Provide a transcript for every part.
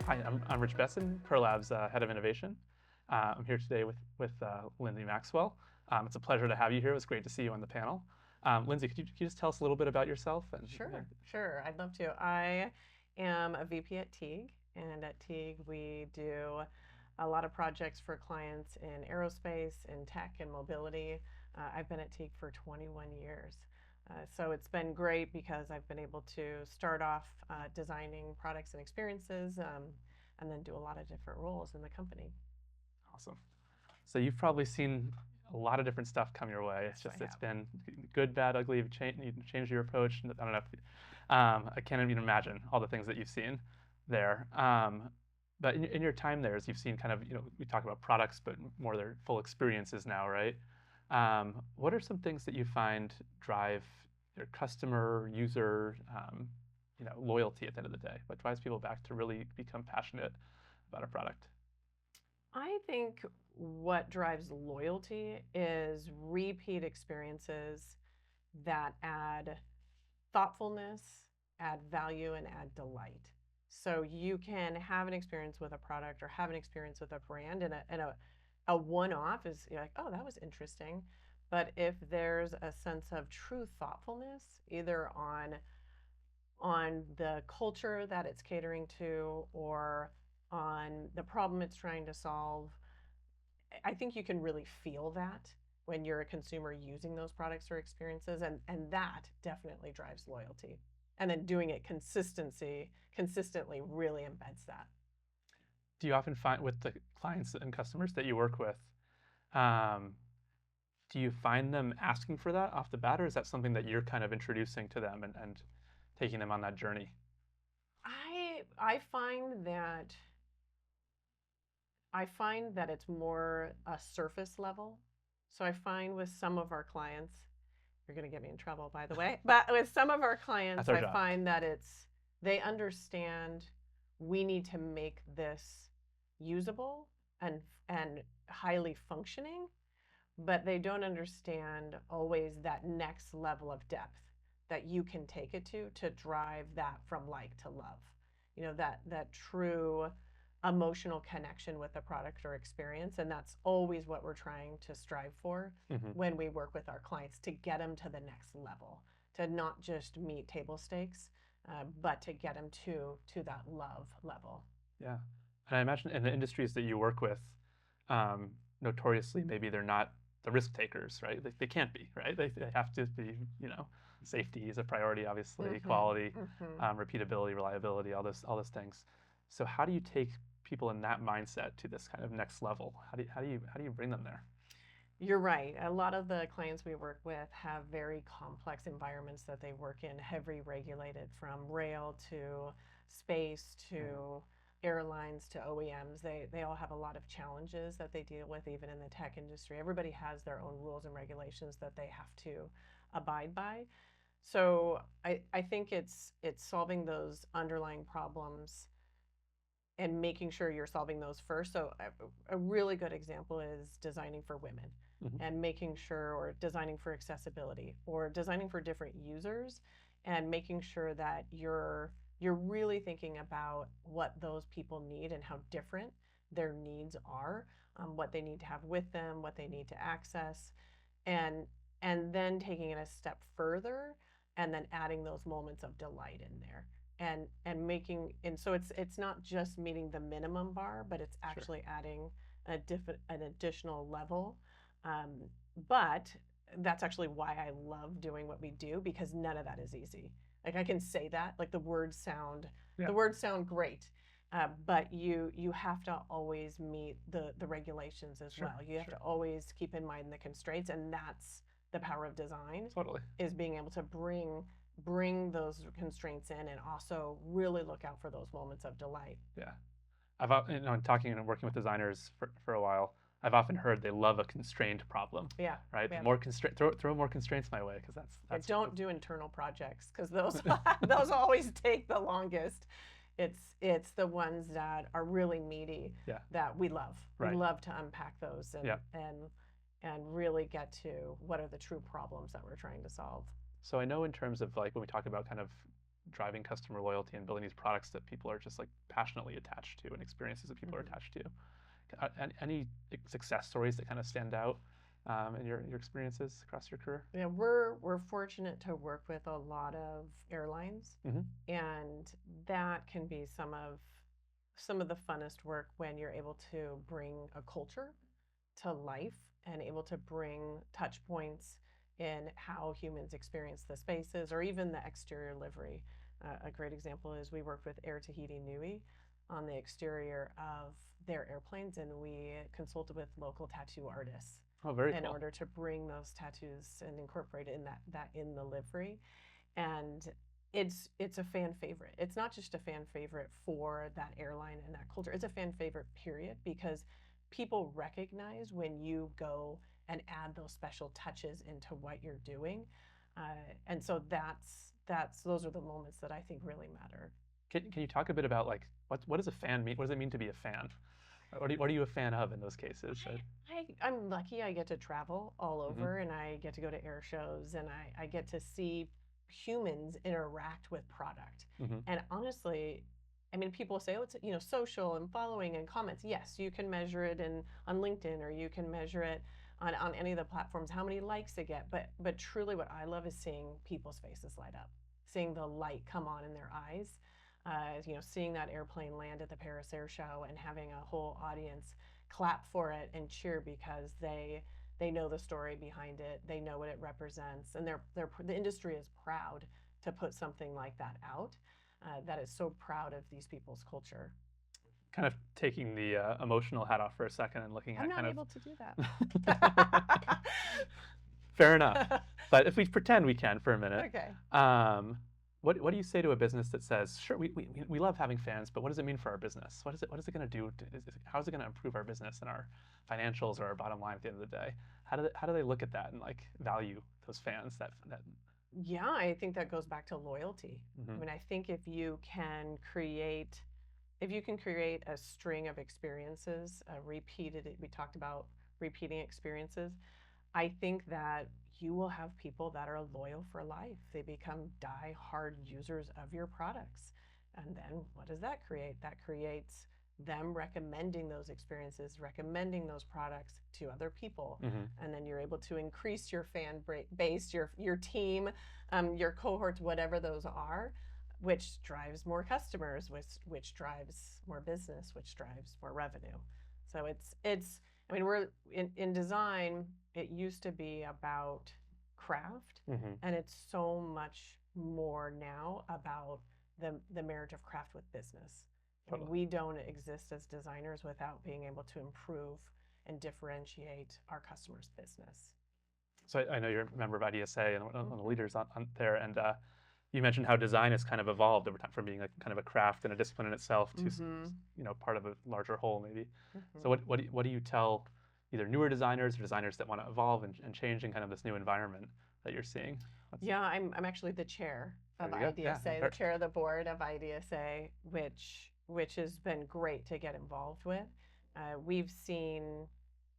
Hi, I'm Rich Besen, PERLab's head of innovation. I'm here today with Lindsey Maxwell. It's a pleasure to have you here. It was great to see you on the panel. Lindsey, could you just tell us a little bit about yourself? Sure. I'd love to. I am a VP at Teague, and at Teague we do a lot of projects for clients in aerospace, in tech, and mobility. I've been at Teague for 21 years. So it's been great because I've been able to start off designing products and experiences, and then do a lot of different roles in the company. Awesome. So you've probably seen a lot of different stuff come your way. Yes, I It's have. been good, bad, ugly. You've changed your approach. I don't know. I can't even imagine all the things that you've seen there. But in your time there, as you've seen kind of, we talk about products, but more their full experiences now, right? What are some things that you find drive your customer, user, loyalty at the end of the day? What drives people back to really become passionate about a product? I think what drives loyalty is repeat experiences that add thoughtfulness, add value, and add delight. So you can have an experience with a product or have an experience with a brand, and a one-off is, you're like, oh, that was interesting. But if there's a sense of true thoughtfulness, either on the culture that it's catering to or on the problem it's trying to solve, I think you can really feel that when you're a consumer using those products or experiences, and that definitely drives loyalty. And then doing it consistently really embeds that. Do you often find with the clients and customers that you work with, um, do you find them asking for that off the bat, or is that something that you're kind of introducing to them and taking them on that journey? I find that it's more a surface level. So I find with some of our clients, you're going to get me in trouble, by the way, but with some of our That's clients, our I job. find that they understand we need to make this usable and highly functioning, but they don't understand always that next level of depth that you can take it to drive that from like to love. That true emotional connection with the product or experience, and that's always what we're trying to strive for Hmm. when we work with our clients, to get them to the next level, to not just meet table stakes, but to get them to that love level. Yeah. And I imagine in the industries that you work with, um, notoriously, maybe they're not the risk takers, right? They can't be, right? They have to be, safety is a priority, obviously, Mm-hmm. quality, Mm-hmm. repeatability, reliability, all those things. So how do you take people in that mindset to this kind of next level? How do you bring them there? You're right. A lot of the clients we work with have very complex environments that they work in, heavily regulated, from rail to space Mm. to airlines to OEMs. They all have a lot of challenges that they deal with, even in the tech industry. Everybody has their own rules and regulations that they have to abide by. So I think it's solving those underlying problems and making sure you're solving those first. So a really good example is designing for women, Mhm. and making sure, or designing for accessibility, or designing for different users, and making sure that you're really thinking about what those people need and how different their needs are, what they need to have with them, what they need to access, and then taking it a step further, and then adding those moments of delight in there, and so it's not just meeting the minimum bar, but it's Sure. actually adding an additional level. um, but that's actually why I love doing what we do, because none of that is easy. Like, I can say that, like, Yeah. the words sound great, but you have to always meet the regulations as Sure. well. You have Sure. to always keep in mind the constraints, and that's the power of design, Totally. is being able to bring those constraints in, and also really look out for those moments of delight. Yeah. In talking and working with designers for a while, I've often heard they love a constrained problem, Yeah, right? yeah. More constraint, throw more constraints my way because that's Yeah, that's don't do internal projects, because those those always take the longest. It's the ones that are really meaty yeah, that we love. We right, love to unpack those, yeah. and really get to what are the true problems that we're trying to solve. So I know in terms of like when we talk about kind of driving customer loyalty and building these products that people are just like passionately attached to and experiences that people are attached to. Any success stories that kind of stand out in your experiences across your career? Yeah, we're fortunate to work with a lot of airlines, Mm-hmm. and that can be some of the funnest work when you're able to bring a culture to life and able to bring touch points in how humans experience the spaces or even the exterior livery. A great example is we worked with Air Tahiti Nui on the exterior of their airplanes, and we consulted with local tattoo artists Oh, very in cool. order to bring those tattoos and incorporate in that in the livery. And it's a fan favorite. It's not just a fan favorite for that airline and that culture. It's a fan favorite period because people recognize when you go and add those special touches into what you're doing. And so that's those are the moments that I think really matter. Can you talk a bit about like what does a fan mean? What does it mean to be a fan? What are you a fan of in those cases? I'm lucky I get to travel all Mm-hmm. over and I get to go to air shows and I get to see humans interact with product. Mm-hmm. And honestly, I mean, people say, oh, it's, social and following and comments. Yes, you can measure it on LinkedIn or you can measure it on any of the platforms, how many likes they get. But truly what I love is seeing people's faces light up, seeing the light come on in their eyes. Seeing that airplane land at the Paris Air Show and having a whole audience clap for it and cheer because they know the story behind it, they know what it represents, and the industry is proud to put something like that out. That is so proud of these people's culture. Kind of taking the emotional hat off for a second and looking I'm at not kind able to do of. that. Fair enough. But if we pretend we can for a minute, Okay. what do you say to a business that says, sure, we love having fans, but what does it mean for our business? What is it going to do? How is it going to improve our business and our financials or our bottom line at the end of the day? How do they look at that and like value those fans that Yeah, I think that goes back to loyalty. I mm-hmm. mean, I think if you can create a string of experiences, we talked about repeating experiences. I think that you will have people that are loyal for life. They become die-hard users of your products. And then what does that create? That creates them recommending those experiences, recommending those products to other people. Mm-hmm. And then you're able to increase your fan base, your team, your cohorts, whatever those are, which drives more customers, which drives more business, which drives more revenue. So it's I mean, we're in design, it used to be about craft, Mm-hmm. and it's so much more now about the marriage of craft with business. Totally. We don't exist as designers without being able to improve and differentiate our customers' business. So I know you're a member of IDSA and one of the Mm-hmm. leaders on there, and you mentioned how design has kind of evolved over time from being like kind of a craft and a discipline in itself to Mm-hmm. part of a larger whole maybe. So Mm-hmm. what do you tell either newer designers or designers that want to evolve and change in kind of this new environment that you're seeing? Yeah, I'm actually the chair of There you go. Yeah, IDSA, the chair of the board of IDSA, which has been great to get involved with. Uh, we've seen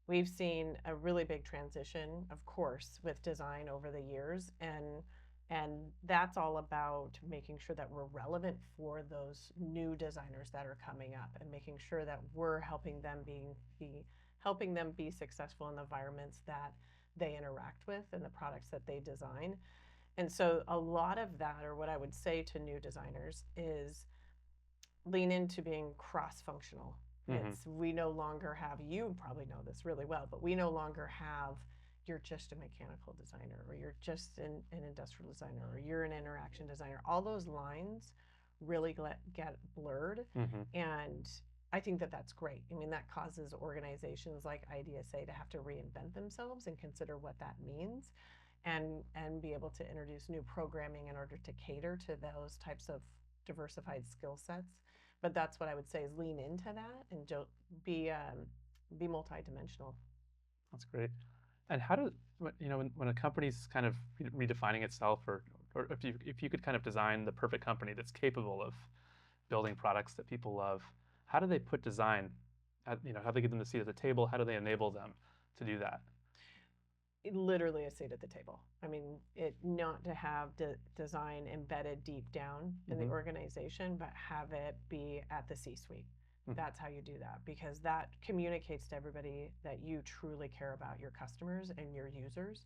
we've seen a really big transition, of course, with design over the years, and that's all about making sure that we're relevant for those new designers that are coming up, and making sure that we're helping them be successful in the environments that they interact with and the products that they design. And so a lot of that, or what I would say to new designers, is lean into being cross-functional. Mm-hmm. We no longer have, you probably know this really well, but we no longer have, you're just a mechanical designer, or you're just an industrial designer, or you're an interaction designer. All those lines really get blurred. Mm-hmm. And I think that that's great. I mean, that causes organizations like IDSA to have to reinvent themselves and consider what that means, and be able to introduce new programming in order to cater to those types of diversified skill sets. But that's what I would say is lean into that and don't be multidimensional. That's great. And how do when a company's kind of redefining itself, or if you could kind of design the perfect company that's capable of building products that people love, how do they put design, how do they get them to seat at the table? How do they enable them to do that? literally a seat at the table. I mean, it not to have design embedded deep down in the organization, but have it be at the C-suite. That's how you do that, because that communicates to everybody that you truly care about your customers and your users,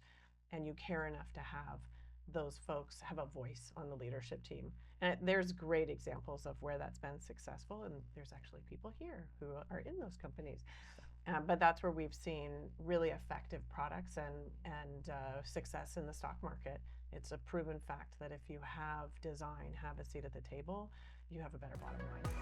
and you care enough to have those folks have a voice on the leadership team. And there's great examples of where that's been successful, and there's actually people here who are in those companies. But that's where we've seen really effective products and success in the stock market. It's a proven fact that if you have design, have a seat at the table, you have a better bottom line.